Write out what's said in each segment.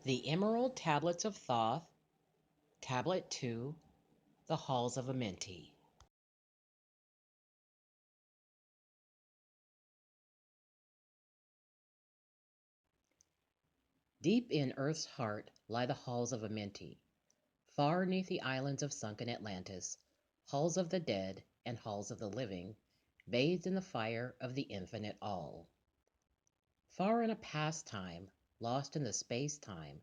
The Emerald Tablets of Thoth, Tablet 2, The Halls of Amenti. Deep in Earth's heart lie the halls of Amenti, far neath the islands of sunken Atlantis, halls of the dead and halls of the living, bathed in the fire of the infinite all. Far in a past time, lost in the space-time,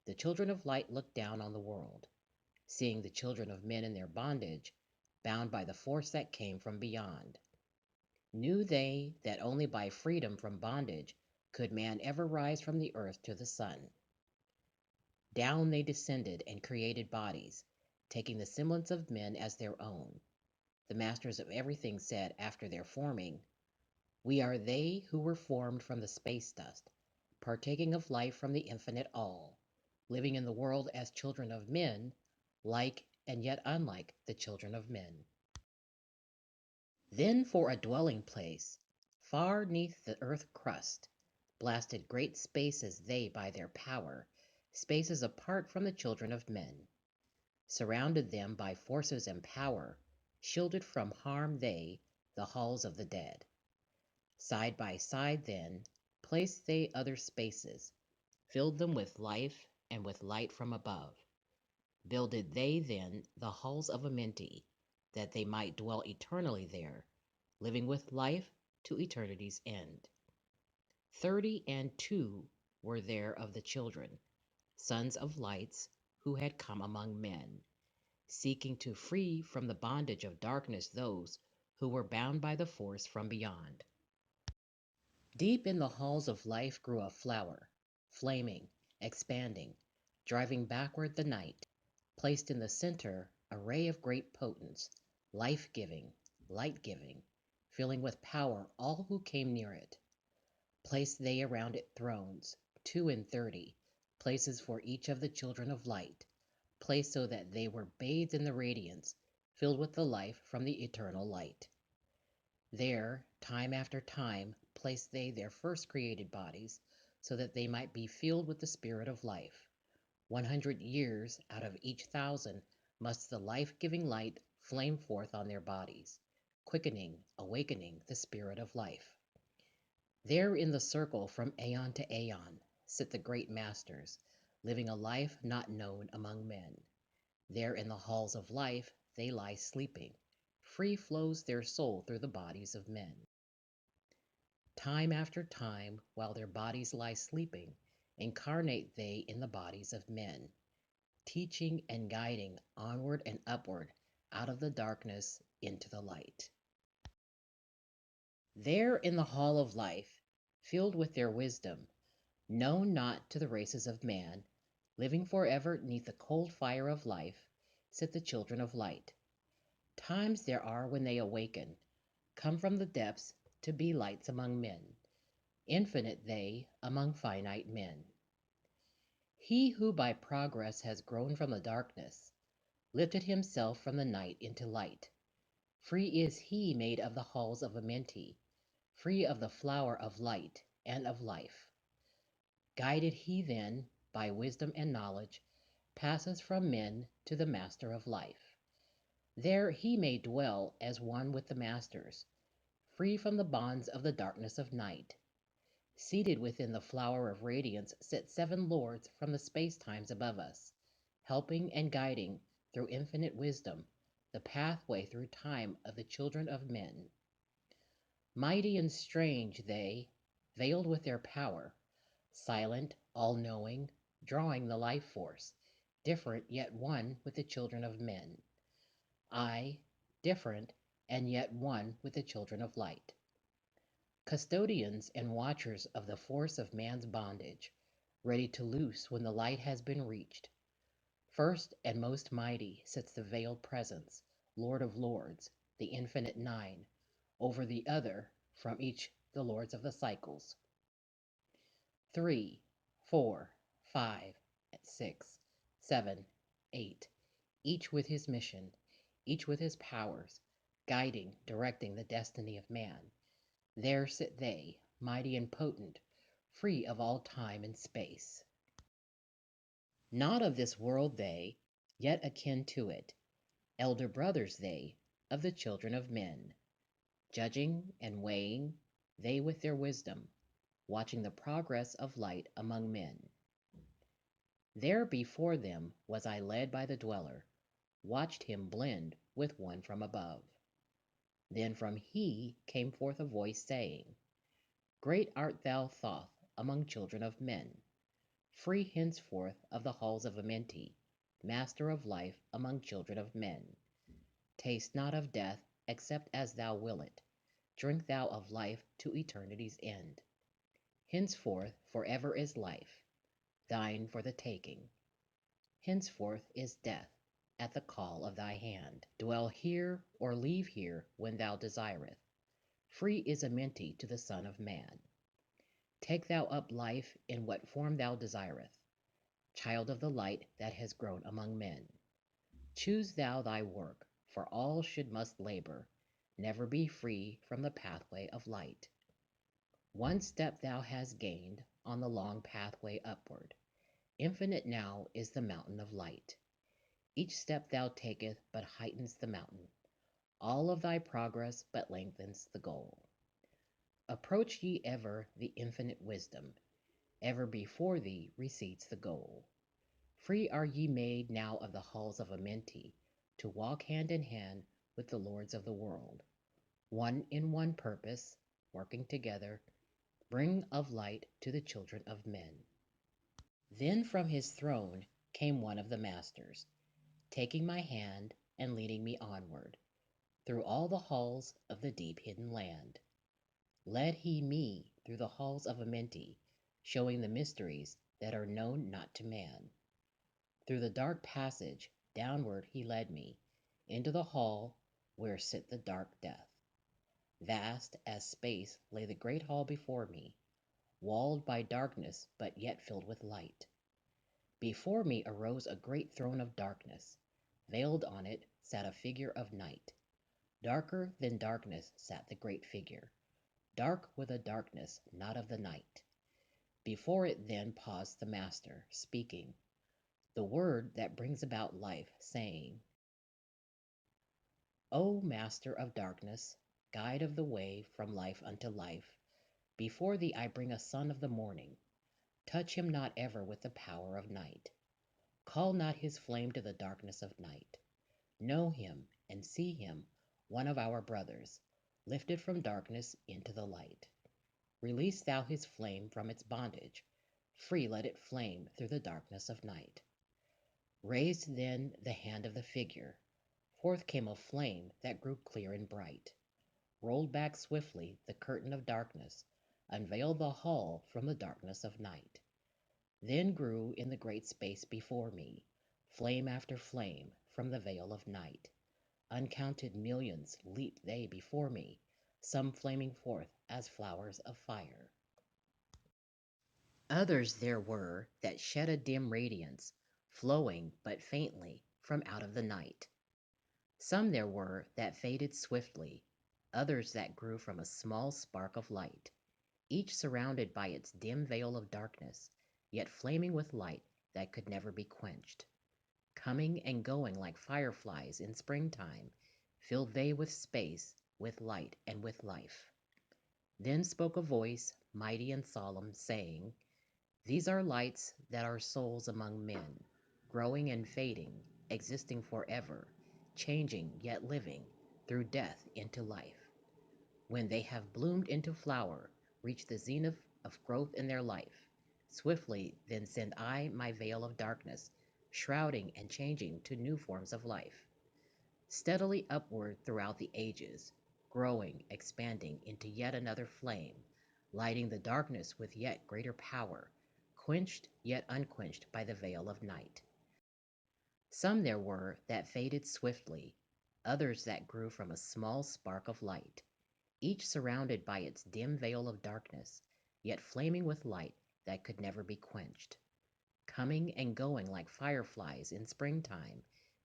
the children of light looked down on the world, seeing the children of men in their bondage, bound by the force that came from beyond. Knew they that only by freedom from bondage could man ever rise from the earth to the sun. Down they descended and created bodies, taking the semblance of men as their own. The masters of everything said after their forming, "We are they who were formed from the space dust, partaking of life from the infinite all, living in the world as children of men, like and yet unlike the children of men." Then for a dwelling place, far neath the earth crust, blasted great spaces they by their power, spaces apart from the children of men. Surrounded them by forces and power, shielded from harm they, the halls of the dead. Side by side then, placed they other spaces, filled them with life and with light from above. Builded they then the halls of Amenti, that they might dwell eternally there, living with life to eternity's end. 32 were there of the children, sons of lights, who had come among men, seeking to free from the bondage of darkness those who were bound by the force from beyond. Deep in the halls of life grew a flower, flaming, expanding, driving backward the night. Placed in the center a ray of great potence, life-giving, light-giving, filling with power all who came near it. Placed they around it thrones, 32, places for each of the children of light, placed so that they were bathed in the radiance, filled with the life from the eternal light. There, time after time, placed they their first created bodies, so that they might be filled with the spirit of life. 100 years out of each 1,000 must the life-giving light flame forth on their bodies, quickening, awakening the spirit of life. There in the circle from aeon to aeon sit the great masters, living a life not known among men. There in the halls of life they lie sleeping. Free flows their soul through the bodies of men. Time after time, while their bodies lie sleeping, incarnate they in the bodies of men, teaching and guiding onward and upward out of the darkness into the light. There in the hall of life, filled with their wisdom, known not to the races of man, living forever neath the cold fire of life, sit the children of light. Times there are when they awaken, come from the depths to be lights among men, infinite they among finite men. He who by progress has grown from the darkness, lifted himself from the night into light. Free is he made of the halls of Amenti, free of the flower of light and of life. Guided he then, by wisdom and knowledge, passes from men to the Master of life. There he may dwell as one with the masters, free from the bonds of the darkness of night. Seated within the flower of radiance sit 7 lords from the space-times above us, helping and guiding through infinite wisdom the pathway through time of the children of men. Mighty and strange they, veiled with their power, silent, all-knowing, drawing the life force, different yet one with the children of men. I, different and yet one with the children of light. Custodians and watchers of the force of man's bondage, ready to loose when the light has been reached. First and most mighty sits the veiled presence, Lord of Lords, the infinite 9, over the other from each the lords of the cycles. 3, 4, 5, 6, 7, 8, each with his mission, each with his powers, guiding, directing the destiny of man. There sit they, mighty and potent, free of all time and space. Not of this world they, yet akin to it, elder brothers they, of the children of men, judging and weighing, they with their wisdom, watching the progress of light among men. There before them was I led by the dweller, watched him blend with one from above. Then from he came forth a voice saying, Great art thou, Thoth, among children of men, free henceforth of the halls of Amenti, master of life among children of men. Taste not of death, except as thou will it. Drink thou of life to eternity's end. Henceforth forever is life, thine for the taking. Henceforth is death, at the call of thy hand. Dwell here or leave here when thou desireth. Free is Amenti to the Son of Man. Take thou up life in what form thou desireth, child of the light that has grown among men. Choose thou thy work, for all must labor, never be free from the pathway of light. One step thou hast gained on the long pathway upward. Infinite now is the mountain of light. Each step thou taketh but heightens the mountain. All of thy progress but lengthens the goal. Approach ye ever the infinite wisdom. Ever before thee recedes the goal. Free are ye made now of the halls of Amenti, to walk hand in hand with the lords of the world. One in one purpose, working together, bring of light to the children of men. Then from his throne came one of the masters, taking my hand and leading me onward, through all the halls of the deep hidden land. Led he me through the halls of Amenti, showing the mysteries that are known not to man. Through the dark passage downward he led me, into the hall where sit the dark death. Vast as space lay the great hall before me, walled by darkness but yet filled with light. Before me arose a great throne of darkness. Veiled on it sat a figure of night. Darker than darkness sat the great figure, dark with a darkness not of the night. Before it then paused the Master, speaking, the word that brings about life, saying, O Master of darkness, guide of the way from life unto life, before thee I bring a son of the morning. Touch him not ever with the power of night. Call not his flame to the darkness of night. Know him and see him, one of our brothers, lifted from darkness into the light. Release thou his flame from its bondage, free let it flame through the darkness of night. Raised then the hand of the figure, forth came a flame that grew clear and bright, rolled back swiftly the curtain of darkness, unveiled the hall from the darkness of night. Then grew in the great space before me, flame after flame from the veil of night. Uncounted millions leaped they before me, some flaming forth as flowers of fire. Others there were that shed a dim radiance, flowing but faintly from out of the night. Some there were that faded swiftly, others that grew from a small spark of light, each surrounded by its dim veil of darkness, yet flaming with light that could never be quenched. Coming and going like fireflies in springtime, filled they with space, with light, and with life. Then spoke a voice, mighty and solemn, saying, These are lights that are souls among men, growing and fading, existing forever, changing yet living, through death into life. When they have bloomed into flower, reach the zenith of growth in their life, swiftly then send I my veil of darkness, shrouding and changing to new forms of life. Steadily upward throughout the ages, growing, expanding into yet another flame, lighting the darkness with yet greater power, quenched yet unquenched by the veil of night. Some there were that faded swiftly, others that grew from a small spark of light, each surrounded by its dim veil of darkness, yet flaming with light that could never be quenched. Coming and going like fireflies in springtime,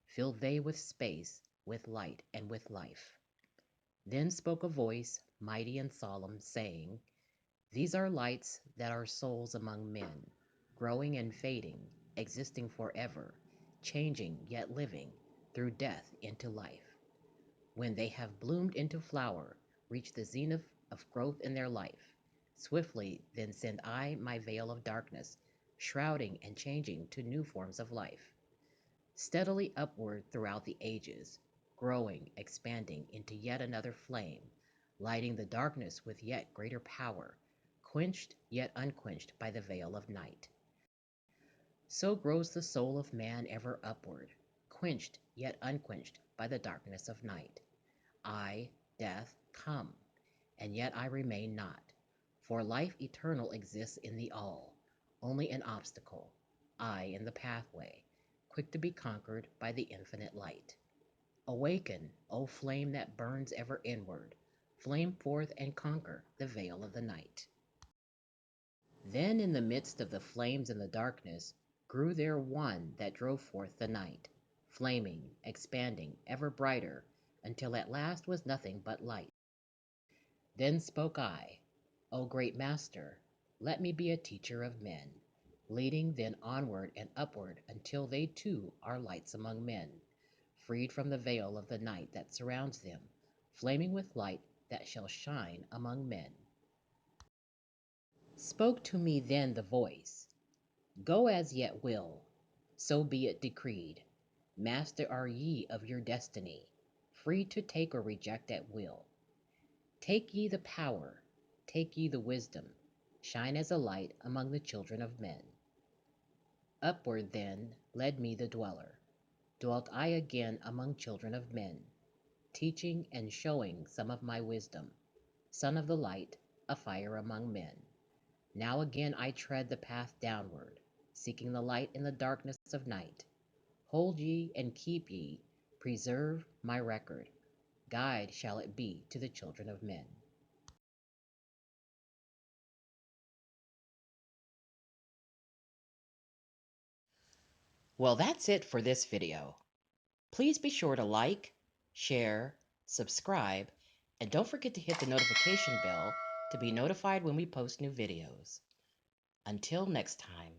filled they with space, with light, and with life. Then spoke a voice, mighty and solemn, saying, These are lights that are souls among men, growing and fading, existing forever, changing yet living, through death into life. When they have bloomed into flower, reach the zenith of growth in their life. Swiftly then send I my veil of darkness, shrouding and changing to new forms of life. Steadily upward throughout the ages, growing, expanding into yet another flame, lighting the darkness with yet greater power, quenched yet unquenched by the veil of night. So grows the soul of man ever upward, quenched yet unquenched by the darkness of night. I, death, come, and yet I remain not, for life eternal exists in the all, only an obstacle, I in the pathway, quick to be conquered by the infinite light. Awaken, O flame that burns ever inward, flame forth and conquer the veil of the night. Then in the midst of the flames and the darkness grew there one that drove forth the night, flaming, expanding, ever brighter, until at last was nothing but light. Then spoke I, O great Master, let me be a teacher of men, leading then onward and upward until they too are lights among men, freed from the veil of the night that surrounds them, flaming with light that shall shine among men. Spoke to me then the voice, Go as yet will, so be it decreed. Master are ye of your destiny, free to take or reject at will. Take ye the power, take ye the wisdom, shine as a light among the children of men. Upward then led me the dweller, dwelt I again among children of men, teaching and showing some of my wisdom, son of the light, a fire among men. Now again I tread the path downward, seeking the light in the darkness of night. Hold ye and keep ye, preserve my record, guide shall it be to the children of men. Well, that's it for this video. Please be sure to like, share, subscribe, and don't forget to hit the notification bell to be notified when we post new videos. Until next time.